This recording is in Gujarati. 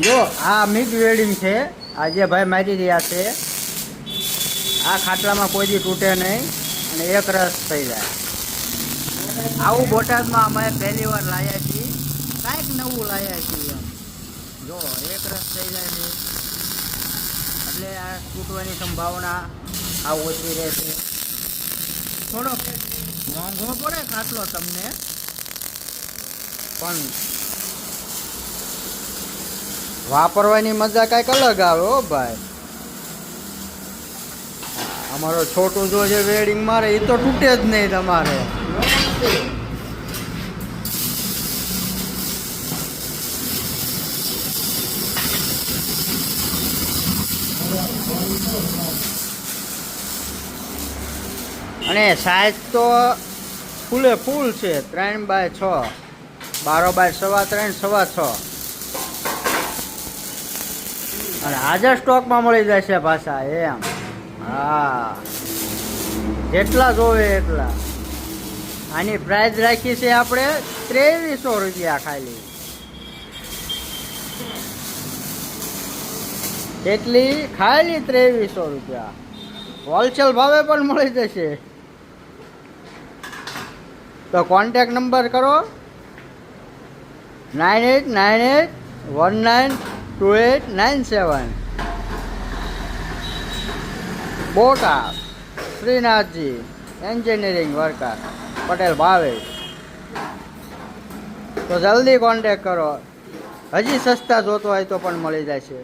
જો આ મિગ વેલ્ડિંગ છે, આ જે ભાઈ મારી રહ્યા છે, આ ખાટલામાં કોઈ દી તૂટે નહીં અને એક રસ થઈ જાય. આવું બોટાદમાં અમે પહેલી વાર લાવ્યા છીએ, કાંઈક નવું લાવ્યા છીએ એમ. જો એક રસ થઈ જાય છે એટલે આ તૂટવાની સંભાવના આ ઓછી રહેશે. થોડો મોંઘો પડે ખાટલો તમને, પણ વાપરવાની મજા કાંઈક અલગ આવે હો ભાઈ. અમારો છોટું જો જે વેડિંગ મારે એ તો તૂટે જ નહીં તમારે. અને સાઈઝ તો ફૂલે ફૂલ છે, 3x6, 12x3.5, 6x6. અને હાજર સ્ટોકમાં મળી જશે પાછા એમ. હા, જેટલા જોવે એટલા. આની પ્રાઇસ રાખી છે આપણે 2300 રૂપિયા ખાલી. એટલી ખાલી 2300 રૂપિયા. હોલસેલ ભાવે પણ મળી જશે. તો કોન્ટેક્ટ નંબર કરો 9898192897. Botad Shrinathji engineering worker Patel Bhavesh. તો જલ્દી કોન્ટેક્ટ કરો. હજી સસ્તા જોતો હોય તો પણ મળી જશે.